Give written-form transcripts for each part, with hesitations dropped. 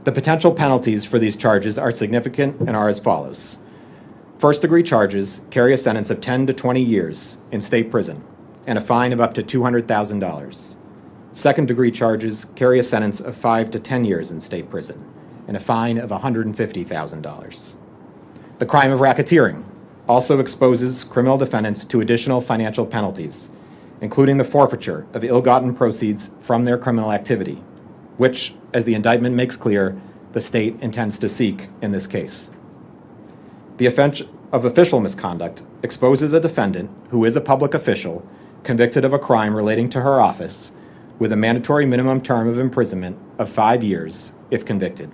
The potential penalties for these charges are significant and are as follows. First-degree charges carry a sentence of 10 to 20 years in state prison and a fine of up to $200,000. Second-degree charges carry a sentence of 5 to 10 years in state prison and a fine of $150,000. The crime of racketeering also exposes criminal defendants to additional financial penalties, including the forfeiture of ill-gotten proceeds from their criminal activity, which, as the indictment makes clear, the state intends to seek in this case. The offense of official misconduct exposes a defendant who is a public official convicted of a crime relating to her office with a mandatory minimum term of imprisonment of 5 years if convicted.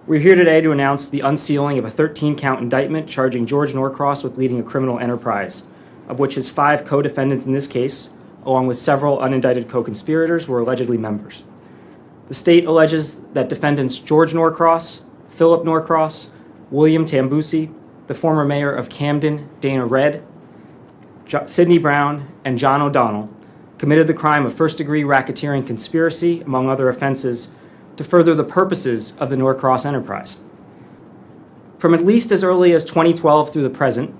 We're here today to announce the unsealing of a 13-count indictment charging George Norcross with leading a criminal enterprise, of which his 5 co-defendants in this case, along with several unindicted co-conspirators, were allegedly members. The state alleges that defendants George Norcross, Philip Norcross, William Tambusi, the former mayor of Camden, Dana Redd, Sidney Brown, and John O'Donnell committed the crime of first-degree racketeering conspiracy, among other offenses, to further the purposes of the Norcross enterprise. From at least as early as 2012 through the present,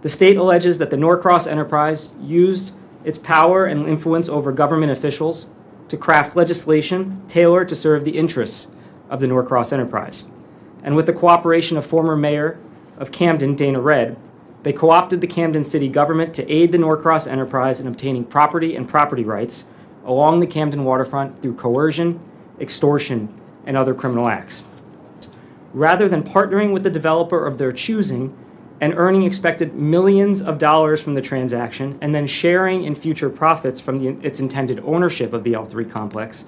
the state alleges that the Norcross enterprise used its power and influence over government officials to craft legislation tailored to serve the interests of the Norcross enterprise. And with the cooperation of former mayor of Camden, Dana Redd, they co-opted the Camden city government to aid the Norcross enterprise in obtaining property and property rights along the Camden waterfront through coercion, extortion, and other criminal acts. Rather than partnering with the developer of their choosing and earning expected millions of dollars from the transaction and then sharing in future profits from its intended ownership of the L3 complex,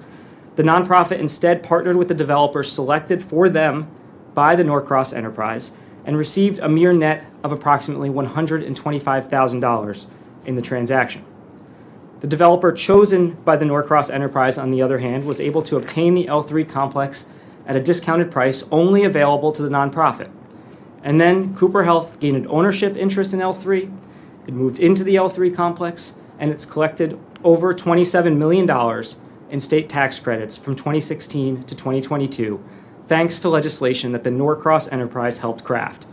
the nonprofit instead partnered with the developer selected for them by the Norcross enterprise and received a mere net of approximately $125,000 in the transaction. The developer chosen by the Norcross enterprise, on the other hand, was able to obtain the L3 complex at a discounted price only available to the nonprofit. And then Cooper Health gained an ownership interest in L3, it moved into the L3 complex, and it's collected over $27 million in state tax credits from 2016 to 2022, thanks to legislation that the Norcross enterprise helped craft.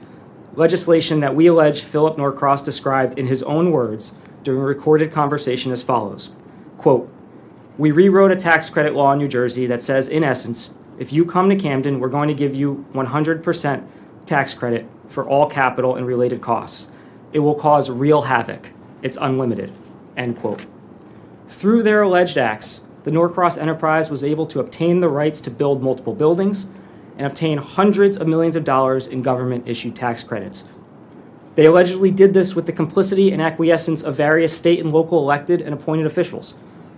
Legislation that we allege Philip Norcross described in his own words during a recorded conversation as follows, quote, "We rewrote a tax credit law in New Jersey that says, in essence, if you come to Camden, we're going to give you 100% tax credit for all capital and related costs. It will cause real havoc. It's unlimited," end quote. Through their alleged acts, the Norcross enterprise was able to obtain the rights to build multiple buildings and obtain hundreds of millions of dollars in government-issued tax credits. They allegedly did this with the complicity and acquiescence of various state and local elected and appointed officials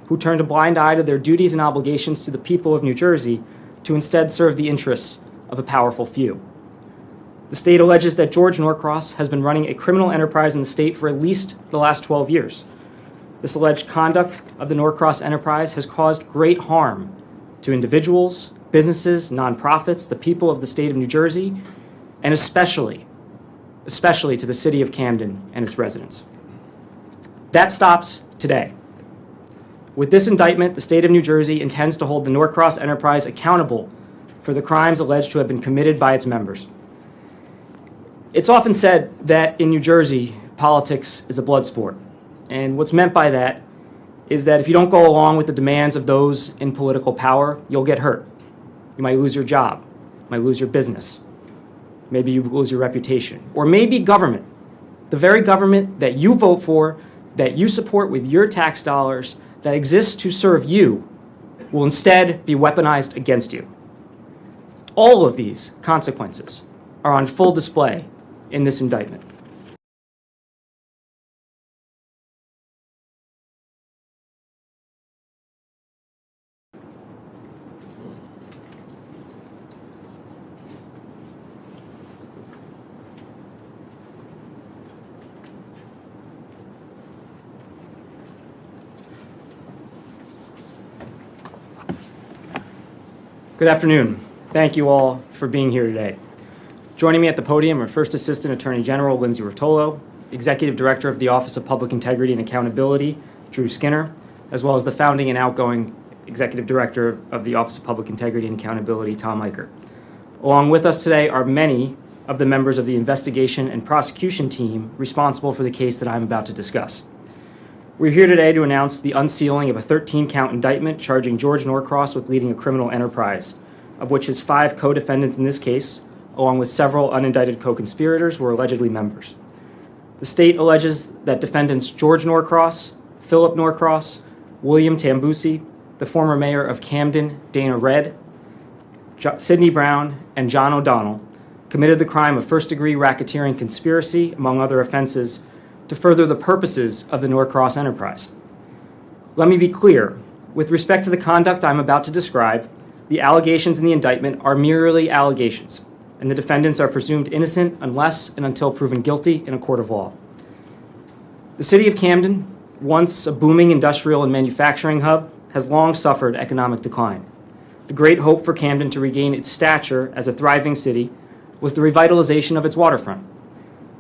who turned a blind eye to their duties and obligations to the people of New Jersey to instead serve the interests of a powerful few. The state alleges that George Norcross has been running a criminal enterprise in the state for at least the last 12 years. This alleged conduct of the Norcross enterprise has caused great harm to individuals, businesses, nonprofits, the people of the state of New Jersey, and especially to the city of Camden and its residents. That stops today. With this indictment, the state of New Jersey intends to hold the Norcross enterprise accountable for the crimes alleged to have been committed by its members. It's often said that in New Jersey, politics is a blood sport. And what's meant by that is that if you don't go along with the demands of those in political power, you'll get hurt. You might lose your job, you might lose your business. Maybe you lose your reputation. Or maybe government, the very government that you vote for, that you support with your tax dollars, that exists to serve you, will instead be weaponized against you. All of these consequences are on full display in this indictment. Good afternoon. Thank you all for being here today. Joining me at the podium are First Assistant Attorney General Lindsay Rotolo, Executive Director of the Office of Public Integrity and Accountability, Drew Skinner, as well as the founding and outgoing Executive Director of the Office of Public Integrity and Accountability, Tom Eichert. Along with us today are many of the members of the investigation and prosecution team responsible for the case that I'm about to discuss. We're here today to announce the unsealing of a 13-count indictment charging George Norcross with leading a criminal enterprise, of which his 5 co-defendants in this case, along with several unindicted co-conspirators, were allegedly members. The state alleges that defendants George Norcross, Philip Norcross, William Tambusi, the former mayor of Camden, Dana Redd, Sidney Brown, and John O'Donnell committed the crime of first-degree racketeering conspiracy, among other offenses, to further the purposes of the Norcross enterprise. Let me be clear. With respect to the conduct I'm about to describe, the allegations in the indictment are merely allegations, and the defendants are presumed innocent unless and until proven guilty in a court of law. The city of Camden, once a booming industrial and manufacturing hub, has long suffered economic decline. The great hope for Camden to regain its stature as a thriving city was the revitalization of its waterfront.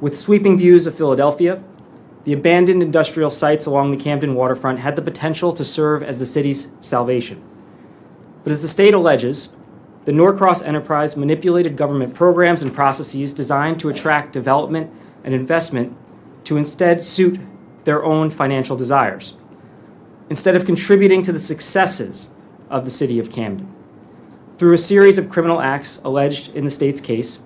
With sweeping views of Philadelphia, the abandoned industrial sites along the Camden waterfront had the potential to serve as the city's salvation. But as the state alleges, the Norcross enterprise manipulated government programs and processes designed to attract development and investment to instead suit their own financial desires, instead of contributing to the successes of the city of Camden. Through a series of criminal acts alleged in the state's case,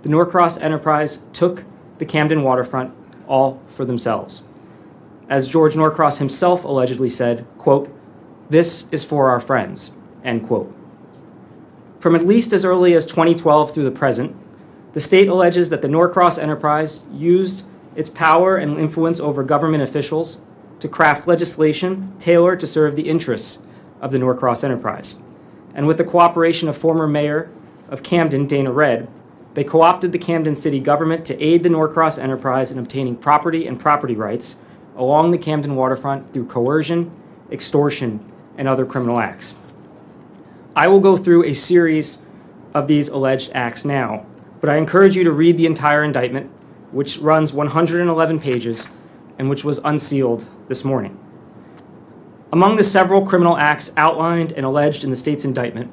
the Norcross enterprise took the Camden waterfront all for themselves. As George Norcross himself allegedly said, quote, "This is for our friends," end quote. From at least as early as 2012 through the present, the state alleges that the Norcross enterprise used its power and influence over government officials to craft legislation tailored to serve the interests of the Norcross enterprise. And with the cooperation of former mayor of Camden, Dana Redd, they co-opted the Camden city government to aid the Norcross enterprise in obtaining property and property rights along the Camden waterfront through coercion, extortion, and other criminal acts. I will go through a series of these alleged acts now, but I encourage you to read the entire indictment, which runs 111 pages and which was unsealed this morning. Among the several criminal acts outlined and alleged in the state's indictment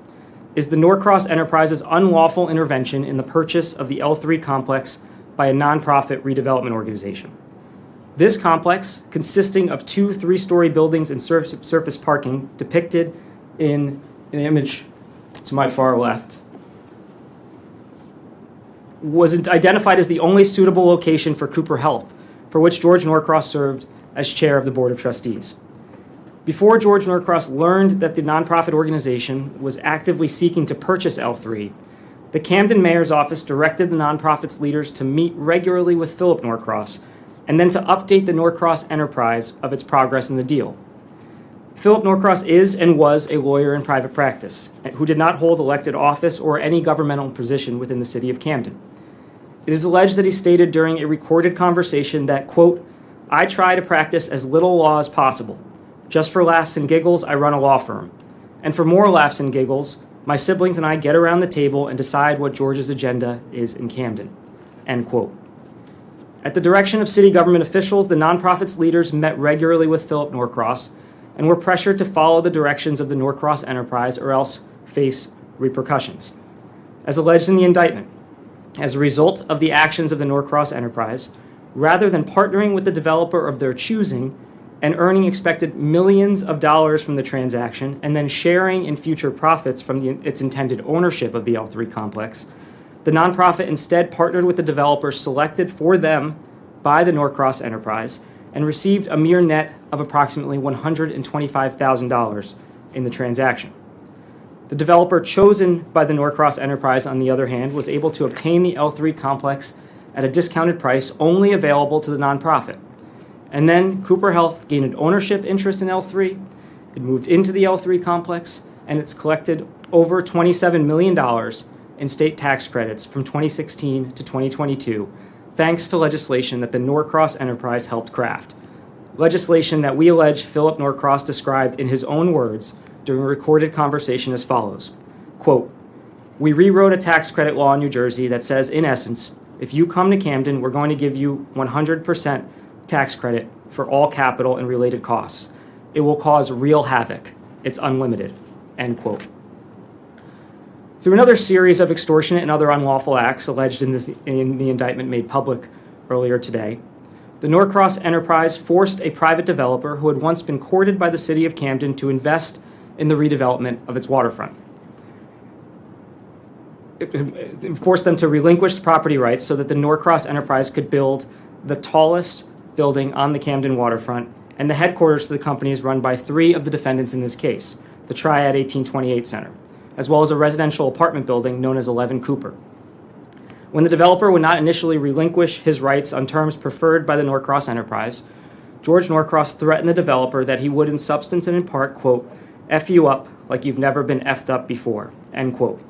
is the Norcross Enterprise's unlawful intervention in the purchase of the L3 complex by a nonprofit redevelopment organization. This complex, consisting of 2 3-story buildings and surface parking depicted in the image to my far left, was identified as the only suitable location for Cooper Health, for which George Norcross served as chair of the Board of Trustees. Before George Norcross learned that the nonprofit organization was actively seeking to purchase L3, the Camden mayor's office directed the nonprofit's leaders to meet regularly with Philip Norcross and then to update the Norcross enterprise of its progress in the deal. Philip Norcross is and was a lawyer in private practice who did not hold elected office or any governmental position within the city of Camden. It is alleged that he stated during a recorded conversation that, quote, "I try to practice as little law as possible. Just for laughs and giggles, I run a law firm. And for more laughs and giggles, my siblings and I get around the table and decide what George's agenda is in Camden," end quote. At the direction of city government officials, the nonprofit's leaders met regularly with Philip Norcross and were pressured to follow the directions of the Norcross enterprise or else face repercussions. As alleged in the indictment, as a result of the actions of the Norcross enterprise, rather than partnering with the developer of their choosing and earning expected millions of dollars from the transaction and then sharing in future profits from its intended ownership of the L3 complex, the nonprofit instead partnered with the developer selected for them by the Norcross enterprise and received a mere net of approximately $125,000 in the transaction. The developer chosen by the Norcross enterprise, on the other hand, was able to obtain the L3 complex at a discounted price only available to the nonprofit. And then Cooper Health gained an ownership interest in L3, it moved into the L3 complex, and it's collected over $27 million in state tax credits from 2016 to 2022, thanks to legislation that the Norcross enterprise helped craft. Legislation that we allege Philip Norcross described in his own words during a recorded conversation as follows, quote, "We rewrote a tax credit law in New Jersey that says, in essence, if you come to Camden, we're going to give you 100% tax credit for all capital and related costs. It will cause real havoc it's unlimited, end quote. Through another series of extortionate and other unlawful acts alleged in the indictment made public earlier today, the Norcross enterprise forced a private developer who had once been courted by the city of Camden to invest in the redevelopment of its waterfront. It forced them to relinquish property rights so that the Norcross enterprise could build the tallest building on the Camden waterfront, and the headquarters of the company is run by three of the defendants in this case, the Triad 1828 Center, as well as a residential apartment building known as 11 Cooper. When the developer would not initially relinquish his rights on terms preferred by the Norcross enterprise, George Norcross threatened the developer that he would in substance and in part, quote, F you up like you've never been effed up before, end quote.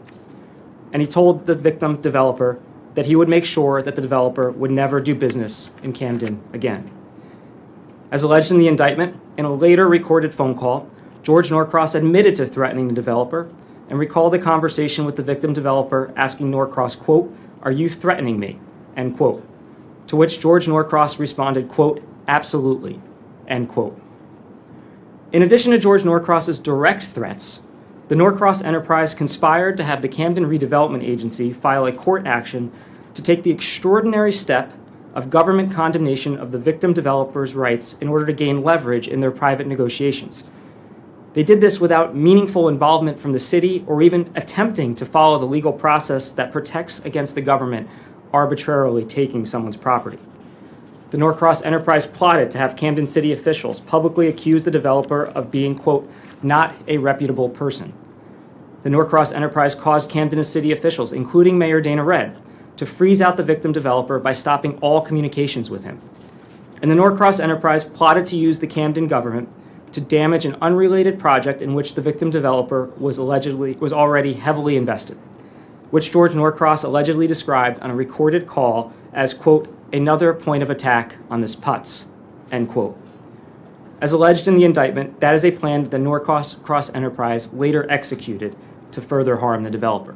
And he told the victim developer that he would make sure that the developer would never do business in Camden again. As alleged in the indictment, in a later recorded phone call, George Norcross admitted to threatening the developer and recalled a conversation with the victim developer asking Norcross, quote, are you threatening me, end quote, to which George Norcross responded, quote, absolutely, end quote. In addition to George Norcross's direct threats, the Norcross enterprise conspired to have the Camden Redevelopment Agency file a court action to take the extraordinary step of government condemnation of the victim developer's rights in order to gain leverage in their private negotiations. They did this without meaningful involvement from the city or even attempting to follow the legal process that protects against the government arbitrarily taking someone's property. The Norcross enterprise plotted to have Camden city officials publicly accuse the developer of being, quote, not a reputable person. The Norcross enterprise caused Camden city officials, including Mayor Dana Redd, to freeze out the victim developer by stopping all communications with him. And the Norcross enterprise plotted to use the Camden government to damage an unrelated project in which the victim developer was already heavily invested, which George Norcross allegedly described on a recorded call as, quote, another point of attack on this putz, end quote. As alleged in the indictment, that is a plan that the Norcross enterprise later executed to further harm the developer.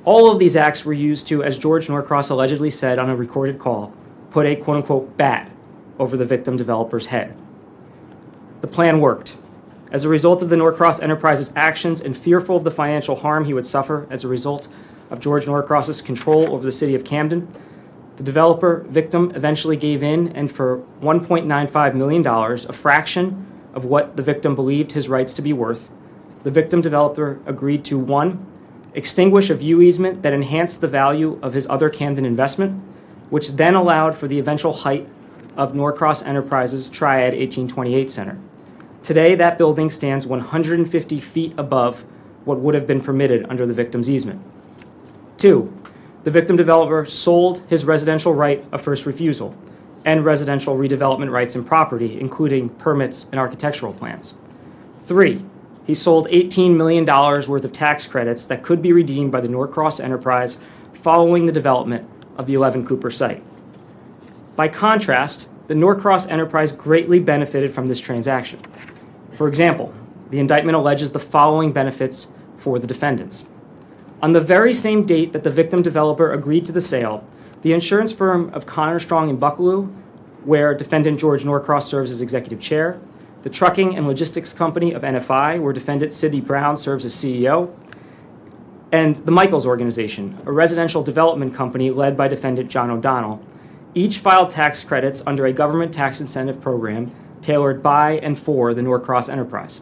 All of these acts were used to, as George Norcross allegedly said on a recorded call, put a quote-unquote bat over the victim developer's head. The plan worked. As a result of the Norcross enterprise's actions and fearful of the financial harm he would suffer as a result of George Norcross's control over the city of Camden, the developer victim eventually gave in, and for $1.95 million, a fraction of what the victim believed his rights to be worth, the victim developer agreed to, 1, extinguish a view easement that enhanced the value of his other Camden investment, which then allowed for the eventual height of Norcross Enterprises' Triad 1828 Center. Today, that building stands 150 feet above what would have been permitted under the victim's easement. 2, the victim developer sold his residential right of first refusal and residential redevelopment rights and property, including permits and architectural plans. 3, he sold $18 million worth of tax credits that could be redeemed by the Norcross enterprise following the development of the 11 Cooper site. By contrast, the Norcross enterprise greatly benefited from this transaction. For example, the indictment alleges the following benefits for the defendants. On the very same date that the victim developer agreed to the sale, the insurance firm of Connor Strong and Bucklew, where defendant George Norcross serves as executive chair, the trucking and logistics company of NFI, where defendant Sidney Brown serves as CEO, and the Michaels Organization, a residential development company led by defendant John O'Donnell, each filed tax credits under a government tax incentive program tailored by and for the Norcross enterprise.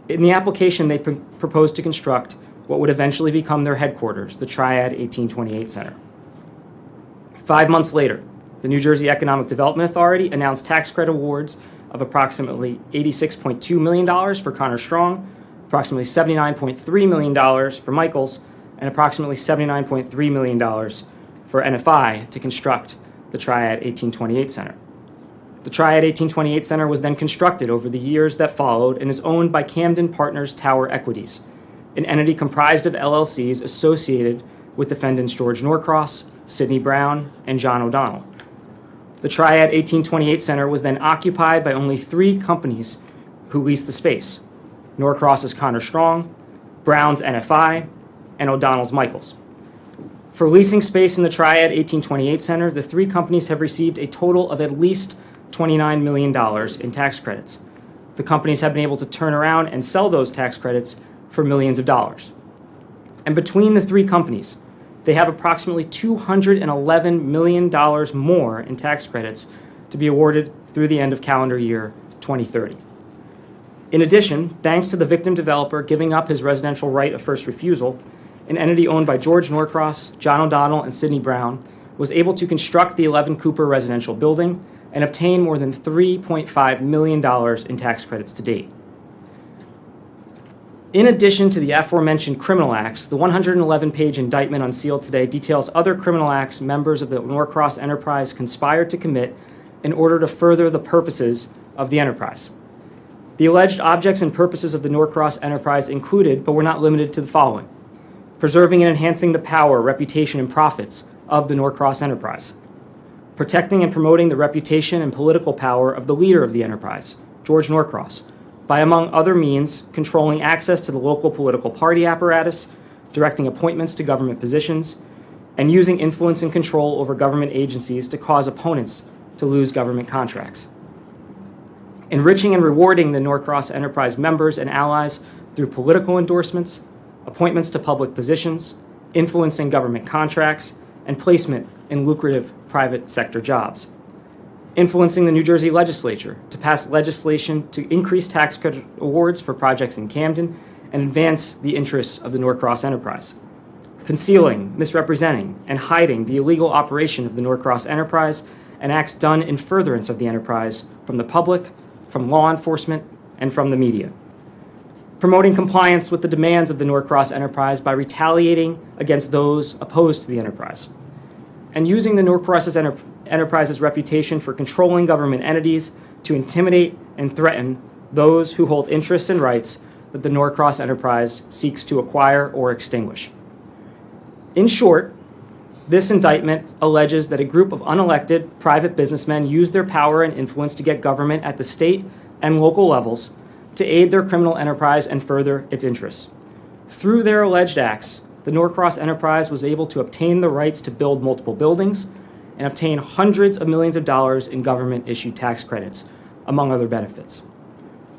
In the application, they proposed to construct what would eventually become their headquarters, the Triad 1828 Center. 5 months later, the New Jersey Economic Development Authority announced tax credit awards of approximately $86.2 million for Connor Strong, approximately $79.3 million for Michaels, and approximately $79.3 million for NFI to construct the Triad 1828 Center. The Triad 1828 Center was then constructed over the years that followed and is owned by Camden Partners Tower Equities, an entity comprised of LLCs associated with defendants George Norcross, Sidney Brown, and John O'Donnell. The Triad 1828 Center was then occupied by only 3 companies who leased the space: Norcross's Connor Strong, Brown's NFI, and O'Donnell's Michaels. For leasing space in the Triad 1828 Center, the 3 companies have received a total of at least $29 million in tax credits. the companies have been able to turn around and sell those tax credits for millions of dollars. And between the three companies, they have approximately $211 million more in tax credits to be awarded through the end of calendar year 2030. In addition, thanks to the victim developer giving up his residential right of first refusal, an entity owned by George Norcross, John O'Donnell, and Sidney Brown was able to construct the 11 Cooper residential building and obtain more than $3.5 million in tax credits to date. In addition to the aforementioned criminal acts, the 111-page indictment unsealed today details other criminal acts members of the Norcross enterprise conspired to commit in order to further the purposes of the enterprise. The alleged objects and purposes of the Norcross enterprise included, but were not limited to, the following: preserving and enhancing the power, reputation, and profits of the Norcross enterprise, protecting and promoting the reputation and political power of the leader of the enterprise, George Norcross, by, among other means, controlling access to the local political party apparatus, directing appointments to government positions, and using influence and control over government agencies to cause opponents to lose government contracts. Enriching and rewarding the Norcross enterprise members and allies through political endorsements, appointments to public positions, influencing government contracts, and placement in lucrative private sector jobs. Influencing the New Jersey legislature to pass legislation to increase tax credit awards for projects in Camden and advance the interests of the Norcross enterprise. Concealing, misrepresenting, and hiding the illegal operation of the Norcross enterprise and acts done in furtherance of the enterprise from the public, from law enforcement, and from the media. Promoting compliance with the demands of the Norcross enterprise by retaliating against those opposed to the enterprise. And using the Norcross enterprise's reputation for controlling government entities to intimidate and threaten those who hold interests and rights that the Norcross enterprise seeks to acquire or extinguish. In short, this indictment alleges that a group of unelected private businessmen used their power and influence to get government at the state and local levels to aid their criminal enterprise and further its interests. Through their alleged acts, the Norcross enterprise was able to obtain the rights to build multiple buildings and obtain hundreds of millions of dollars in government-issued tax credits, among other benefits.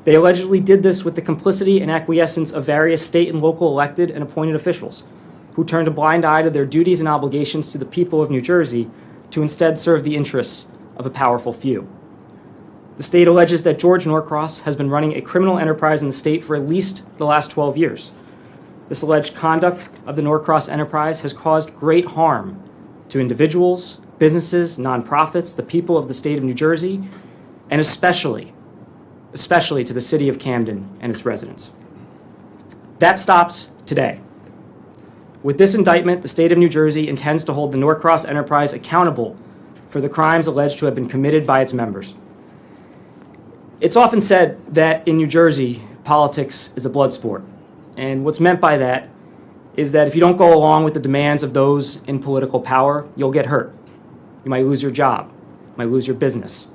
They allegedly did this with the complicity and acquiescence of various state and local elected and appointed officials, who turned a blind eye to their duties and obligations to the people of New Jersey to instead serve the interests of a powerful few. The state alleges that George Norcross has been running a criminal enterprise in the state for at least the last 12 years. This alleged conduct of the Norcross enterprise has caused great harm to individuals, businesses, nonprofits, the people of the state of New Jersey, and especially to the city of Camden and its residents. That stops today. With this indictment, the state of New Jersey intends to hold the Norcross enterprise accountable for the crimes alleged to have been committed by its members. It's often said that in New Jersey, politics is a blood sport. And what's meant by that is that if you don't go along with the demands of those in political power, you'll get hurt. You might lose your job, you might lose your business,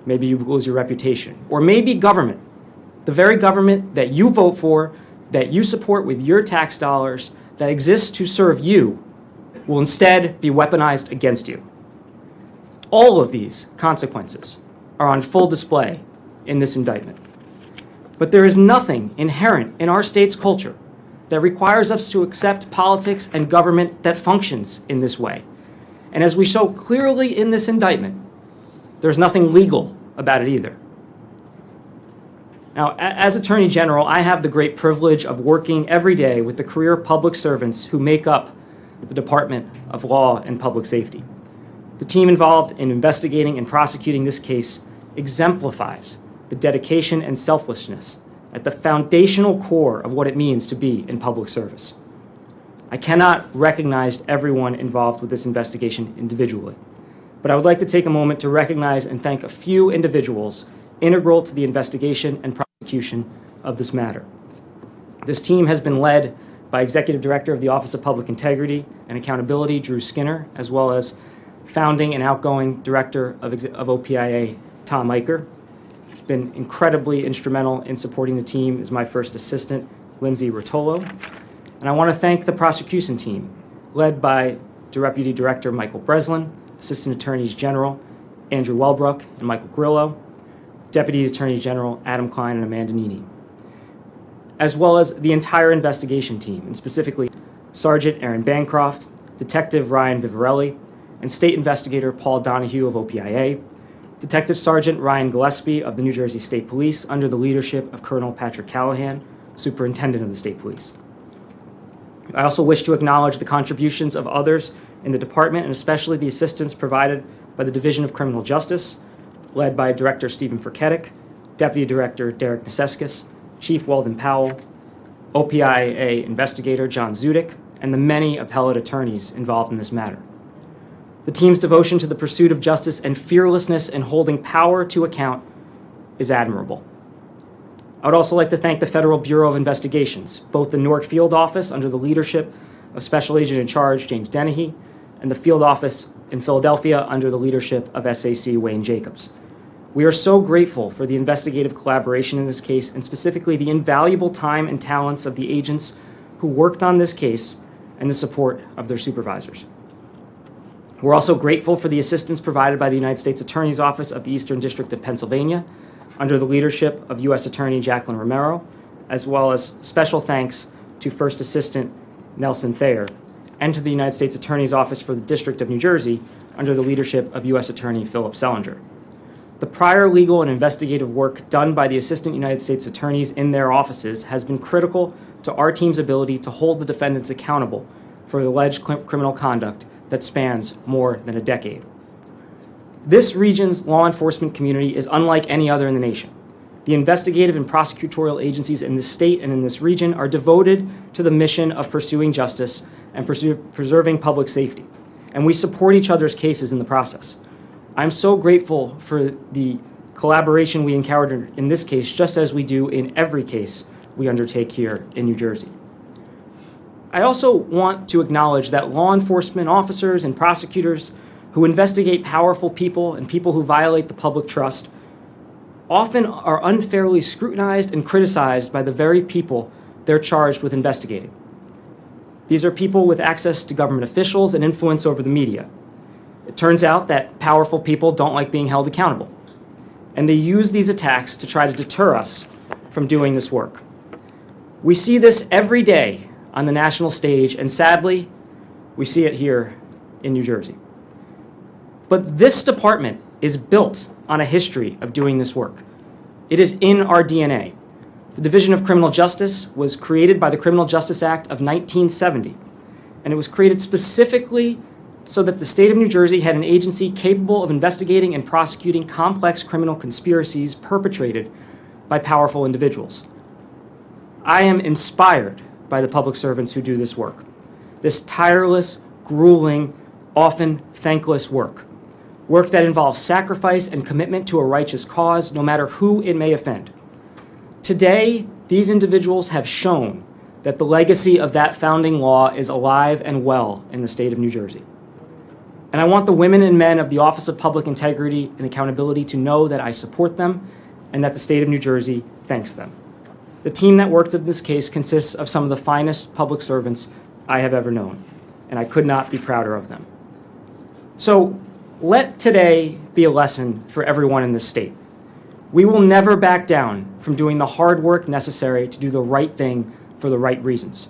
maybe you lose your reputation, or maybe government, the very government that you vote for, that you support with your tax dollars, that exists to serve you, will instead be weaponized against you. All of these consequences are on full display in this indictment. But there is nothing inherent in our state's culture that requires us to accept politics and government that functions in this way. And as we show clearly in this indictment, there's nothing legal about it either. Now, as Attorney General, I have the great privilege of working every day with the career public servants who make up the Department of Law and Public Safety. The team involved in investigating and prosecuting this case exemplifies the dedication and selflessness at the foundational core of what it means to be in public service. I cannot recognize everyone involved with this investigation individually, but I would like to take a moment to recognize and thank a few individuals integral to the investigation and prosecution of this matter. This team has been led by Executive Director of the Office of Public Integrity and Accountability, Drew Skinner, as well as founding and outgoing Director of OPIA, Tom Eicher. He's been incredibly instrumental in supporting the team as my first assistant, Lindsay Rotolo. And I want to thank the prosecution team, led by Deputy Director Michael Breslin, Assistant Attorneys General Andrew Wellbrook and Michael Grillo, Deputy Attorney General Adam Klein and Amanda Nini, as well as the entire investigation team, and specifically Sergeant Aaron Bancroft, Detective Ryan Vivarelli, and State Investigator Paul Donahue of OPIA, Detective Sergeant Ryan Gillespie of the New Jersey State Police under the leadership of Colonel Patrick Callahan, Superintendent of the State Police. I also wish to acknowledge the contributions of others in the department, and especially the assistance provided by the Division of Criminal Justice, led by Director Stephen Furketic, Deputy Director Derek Neseskis, Chief Weldon Powell, OPIA Investigator John Zudik, and the many appellate attorneys involved in this matter. The team's devotion to the pursuit of justice and fearlessness in holding power to account is admirable. I would also like to thank the Federal Bureau of Investigations, both the Newark Field Office under the leadership of Special Agent in Charge James Dennehy, and the Field Office in Philadelphia under the leadership of SAC Wayne Jacobs. We are so grateful for the investigative collaboration in this case, and specifically the invaluable time and talents of the agents who worked on this case and the support of their supervisors. We're also grateful for the assistance provided by the United States Attorney's Office of the Eastern District of Pennsylvania under the leadership of U.S. Attorney Jacqueline Romero, as well as special thanks to First Assistant Nelson Thayer, and to the United States Attorney's Office for the District of New Jersey under the leadership of U.S. Attorney Philip Selinger. The prior legal and investigative work done by the Assistant United States Attorneys in their offices has been critical to our team's ability to hold the defendants accountable for alleged criminal conduct that spans more than a decade. This region's law enforcement community is unlike any other in the nation. The investigative and prosecutorial agencies in this state and in this region are devoted to the mission of pursuing justice and preserving public safety, and we support each other's cases in the process. I'm so grateful for the collaboration we encountered in this case, just as we do in every case we undertake here in New Jersey. I also want to acknowledge that law enforcement officers and prosecutors who investigate powerful people and people who violate the public trust often are unfairly scrutinized and criticized by the very people they're charged with investigating. These are people with access to government officials and influence over the media. It turns out that powerful people don't like being held accountable, and they use these attacks to try to deter us from doing this work. We see this every day on the national stage, and sadly, we see it here in New Jersey. But this department is built on a history of doing this work. It is in our DNA. The Division of Criminal Justice was created by the Criminal Justice Act of 1970, and it was created specifically so that the state of New Jersey had an agency capable of investigating and prosecuting complex criminal conspiracies perpetrated by powerful individuals. I am inspired by the public servants who do this work, this tireless, grueling, often thankless work that involves sacrifice and commitment to a righteous cause, no matter who it may offend. Today, these individuals have shown that the legacy of that founding law is alive and well in the state of New Jersey. And I want the women and men of the Office of Public Integrity and Accountability to know that I support them and that the state of New Jersey thanks them. The team that worked on this case consists of some of the finest public servants I have ever known, and I could not be prouder of them. So let today be a lesson for everyone in this state. We will never back down from doing the hard work necessary to do the right thing for the right reasons.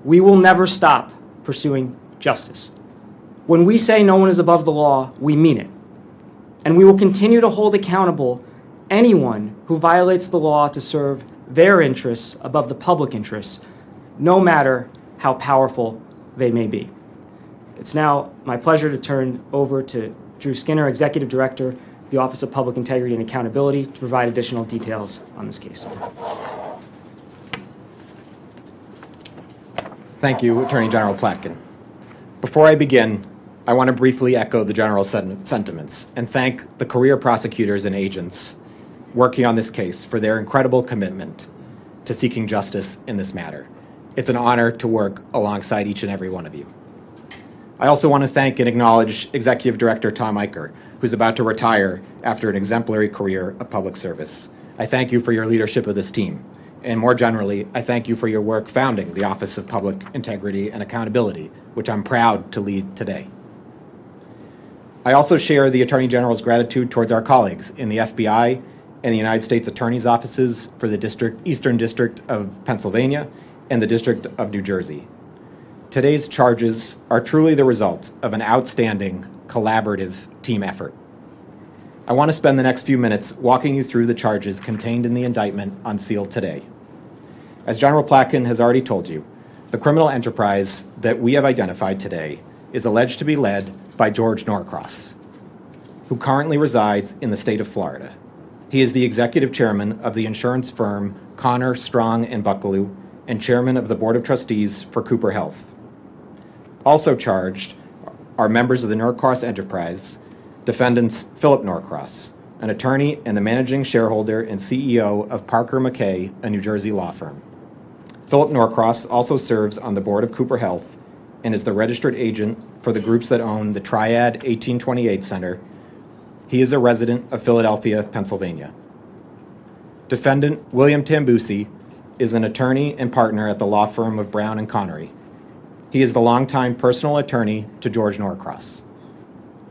We will never stop pursuing justice. When we say no one is above the law, we mean it. And we will continue to hold accountable anyone who violates the law to serve their interests above the public interests, no matter how powerful they may be. It's now my pleasure to turn over to Drew Skinner, Executive Director of the Office of Public Integrity and Accountability, to provide additional details on this case. Thank you, Attorney General Platkin. Before I begin, I want to briefly echo the general sentiments and thank the career prosecutors and agents working on this case for their incredible commitment to seeking justice in this matter. It's an honor to work alongside each and every one of you. I also want to thank and acknowledge Executive Director Tom Eicher, who's about to retire after an exemplary career of public service. I thank you for your leadership of this team. And more generally, I thank you for your work founding the Office of Public Integrity and Accountability, which I'm proud to lead today. I also share the Attorney General's gratitude towards our colleagues in the FBI and the United States Attorney's Offices for the Eastern District of Pennsylvania and the District of New Jersey. Today's charges are truly the result of an outstanding, collaborative team effort. I want to spend the next few minutes walking you through the charges contained in the indictment unsealed today. As General Platkin has already told you, the criminal enterprise that we have identified today is alleged to be led by George Norcross, who currently resides in the state of Florida. He is the executive chairman of the insurance firm Connor, Strong, and Bucklew, and chairman of the Board of Trustees for Cooper Health. Also charged are members of the Norcross enterprise, defendants Philip Norcross, an attorney and the managing shareholder and CEO of Parker McKay, a New Jersey law firm. Philip Norcross also serves on the board of Cooper Health and is the registered agent for the groups that own the Triad 1828 Center. He is a resident of Philadelphia, Pennsylvania. Defendant William Tambusi is an attorney and partner at the law firm of Brown and Connery. He is the longtime personal attorney to George Norcross.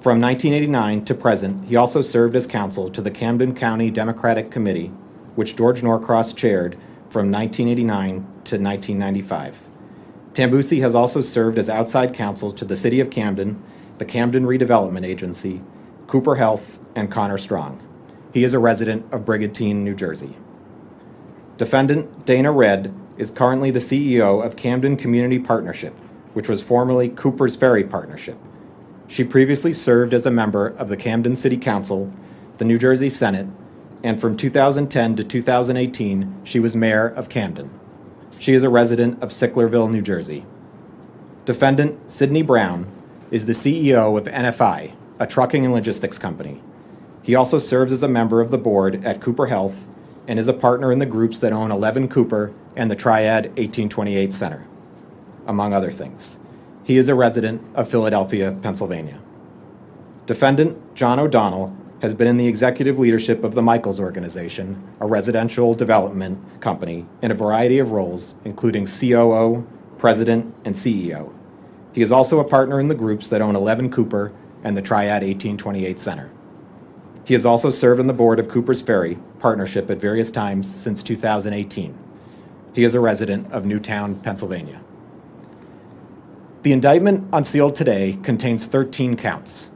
From 1989 to present, he also served as counsel to the Camden County Democratic Committee, which George Norcross chaired from 1989 to 1995. Tambusi has also served as outside counsel to the City of Camden, the Camden Redevelopment Agency, Cooper Health, and Connor Strong. He is a resident of Brigantine, New Jersey. Defendant Dana Redd is currently the CEO of Camden Community Partnership, which was formerly Cooper's Ferry Partnership. She previously served as a member of the Camden City Council, the New Jersey Senate, and from 2010 to 2018, she was mayor of Camden. She is a resident of Sicklerville, New Jersey. Defendant Sidney Brown is the CEO of NFI, a trucking and logistics company. He also serves as a member of the board at Cooper Health and is a partner in the groups that own 11 Cooper and the Triad 1828 Center, among other things. He is a resident of Philadelphia, Pennsylvania. Defendant John O'Donnell has been in the executive leadership of the Michaels Organization, a residential development company, in a variety of roles, including COO, president, and CEO. He is also a partner in the groups that own 11 Cooper and the Triad 1828 Center. He has also served on the board of Cooper's Ferry Partnership at various times since 2018. He is a resident of Newtown, Pennsylvania. The indictment unsealed today contains 13 counts.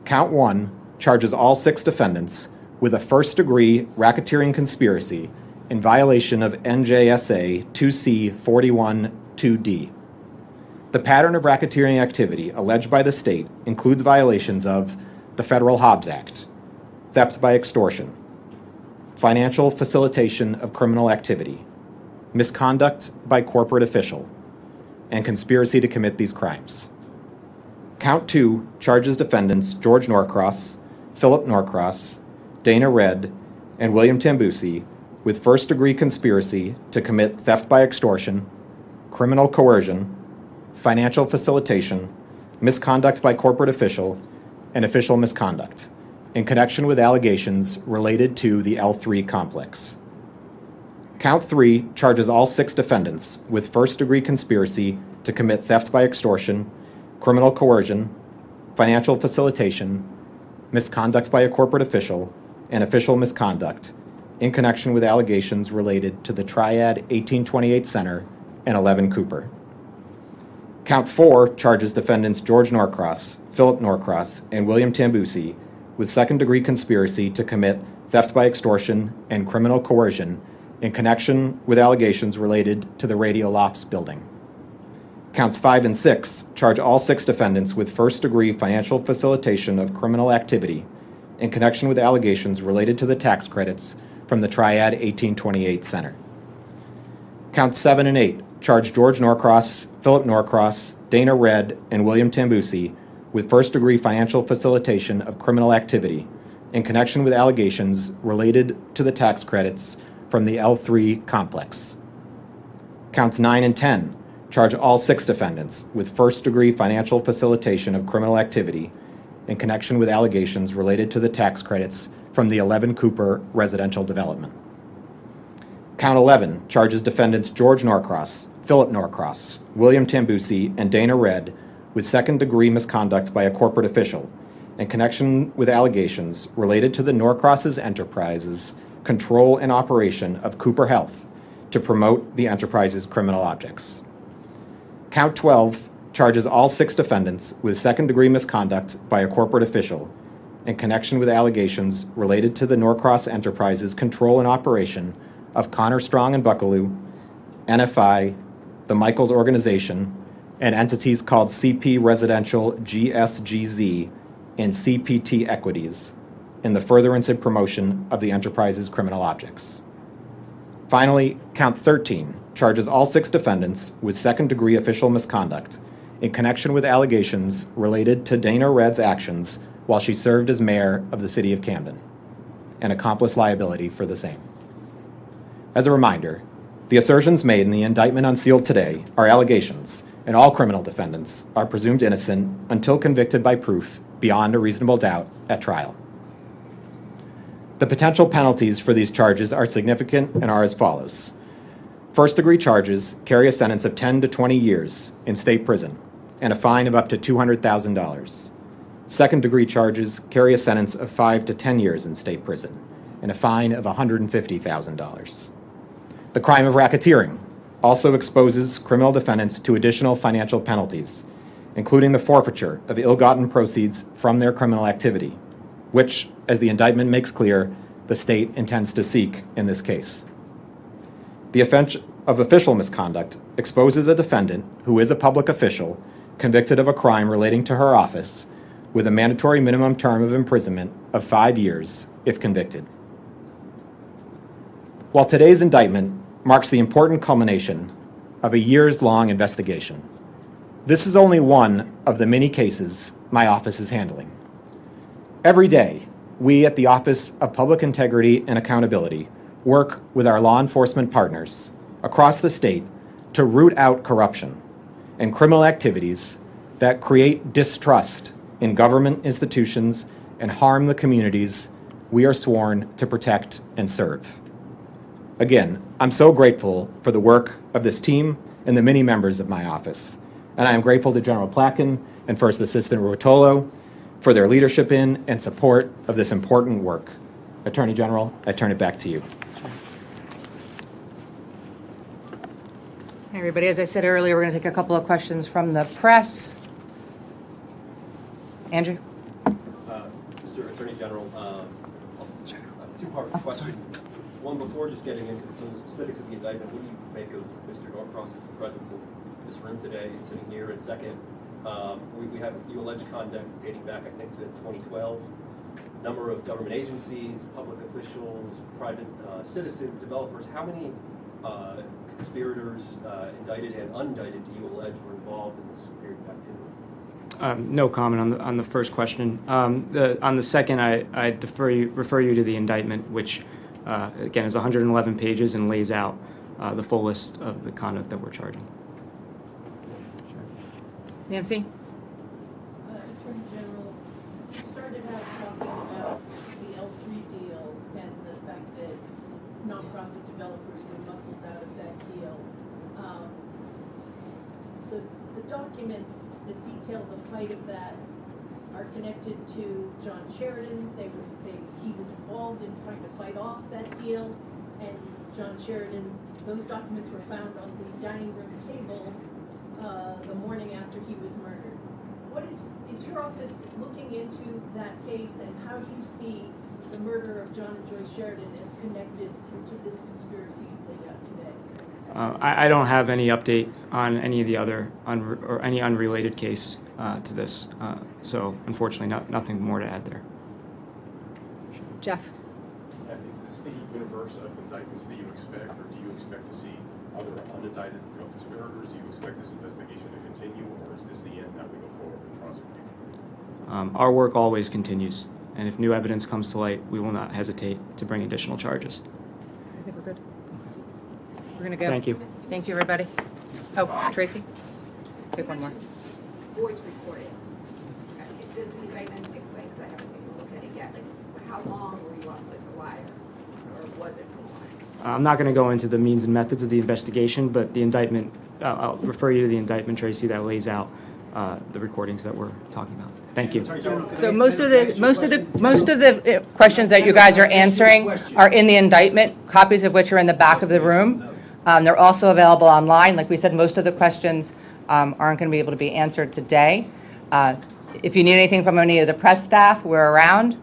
Count 1 charges all 6 defendants with a first-degree racketeering conspiracy in violation of NJSA 2C41-2D. The pattern of racketeering activity alleged by the state includes violations of the Federal Hobbs Act, theft by extortion, financial facilitation of criminal activity, misconduct by corporate official, and conspiracy to commit these crimes. Count 2 charges defendants George Norcross, Philip Norcross, Dana Redd, and William Tambusi with first-degree conspiracy to commit theft by extortion, criminal coercion, financial facilitation, misconduct by corporate official, and official misconduct in connection with allegations related to the L3 complex. Count 3 charges all 6 defendants with first-degree conspiracy to commit theft by extortion, criminal coercion, financial facilitation, misconduct by a corporate official, and official misconduct in connection with allegations related to the Triad 1828 Center and 11 Cooper. Count 4 charges defendants George Norcross, Philip Norcross, and William Tambusi with second-degree conspiracy to commit theft by extortion and criminal coercion in connection with allegations related to the Radial Ops building. Counts 5 and 6 charge all 6 defendants with first-degree financial facilitation of criminal activity in connection with allegations related to the tax credits from the Triad 1828 Center. Counts 7 and 8 charge George Norcross, Philip Norcross, Dana Redd, and William Tambusi with first-degree financial facilitation of criminal activity in connection with allegations related to the tax credits from the L3 complex. Counts 9 and 10 charge all 6 defendants with first-degree financial facilitation of criminal activity in connection with allegations related to the tax credits from the 11 Cooper residential development. Count 11 charges defendants George Norcross, Philip Norcross, William Tambusi, and Dana Redd with second-degree misconduct by a corporate official in connection with allegations related to the Norcross's enterprises control, and operation of Cooper Health to promote the enterprise's criminal objects. Count 12 charges all 6 defendants with second-degree misconduct by a corporate official in connection with allegations related to the Norcross Enterprise's control and operation of Connor Strong and Buckaloo, NFI, the Michaels Organization, and entities called CP Residential GSGZ and CPT Equities in the furtherance and promotion of the enterprise's criminal objects. Finally, count 13 charges all 6 defendants with second-degree official misconduct in connection with allegations related to Dana Red's actions while she served as mayor of the city of Camden, and accomplice liability for the same. As a reminder, the assertions made in the indictment unsealed today are allegations, and all criminal defendants are presumed innocent until convicted by proof beyond a reasonable doubt at trial. The potential penalties for these charges are significant and are as follows. First-degree charges carry a sentence of 10 to 20 years in state prison and a fine of up to $200,000. Second-degree charges carry a sentence of 5 to 10 years in state prison and a fine of $150,000. The crime of racketeering also exposes criminal defendants to additional financial penalties, including the forfeiture of ill-gotten proceeds from their criminal activity, which, as the indictment makes clear, the state intends to seek in this case. The offense of official misconduct exposes a defendant who is a public official convicted of a crime relating to her office with a mandatory minimum term of imprisonment of 5 years if convicted. While today's indictment marks the important culmination of a years-long investigation, this is only one of the many cases my office is handling. Every day, we at the Office of Public Integrity and Accountability work with our law enforcement partners across the state to root out corruption and criminal activities that create distrust in government institutions and harm the communities we are sworn to protect and serve. Again, I'm so grateful for the work of this team and the many members of my office. And I am grateful to General Placken and First Assistant Rotolo for their leadership in and support of this important work. Attorney General, I turn it back to you. Hey, everybody, as I said earlier, we're going to take a couple of questions from the press. Andrew? Mr. Attorney General, two-part question. One, before just getting into some of the specifics of the indictment, what do you make of Mr. Norcross's presence in this room today, sitting here? And second, we have you alleged conduct dating back, I think, to 2012. Number of government agencies, public officials, private citizens, developers. How many conspirators, indicted and undicted, do you allege were involved in this period of activity? No comment on the first question. On the second, I refer you to the indictment, which again is 111 pages and lays out the full list of the conduct that we're charging. Nancy? Attorney General, you started out talking about the L3 deal and the fact that nonprofit developers were muscled out of that deal. The documents that detail the fight of that are connected to John Sheridan. He was involved in trying to fight off that deal, and John Sheridan, those documents were found on the dining room table the morning after he was murdered. What is your office looking into that case, and how do you see the murder of John and Joyce Sheridan is connected to this conspiracy you laid out today? I don't have any update on any of the other or any unrelated case to this. So unfortunately, nothing more to add there. Jeff? Is this the universe of indictments that you expect, or do you expect to see other unindicted co-conspirators? Do you expect this investigation to continue, or is this the end that we go forward with prosecution? Our work always continues, and if new evidence comes to light, we will not hesitate to bring additional charges. I think we're good. We're going to go. Thank you. Thank you, everybody. Oh, Tracy? Take one more. Voice recordings. Does the indictment explain, because I haven't taken a look at it yet, like how long were you on with the wire, or was it for long? I'm not going to go into the means and methods of the investigation, but the indictment, I'll refer you to the indictment, Tracy, that lays out the recordings that we're talking about. Thank you. Attorney General, So most of the questions that you guys are answering are in the indictment, copies of which are in the back of the room. They're also available online. Like we said, most of the questions aren't going to be able to be answered today. If you need anything from any of the press staff, we're around.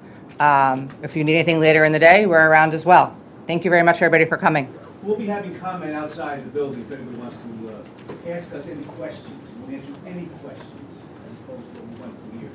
If you need anything later in the day, we're around as well. Thank you very much, everybody, for coming. We'll be having comment outside of the building if anybody wants to ask us any questions. We'll answer any questions as opposed to what we went through here.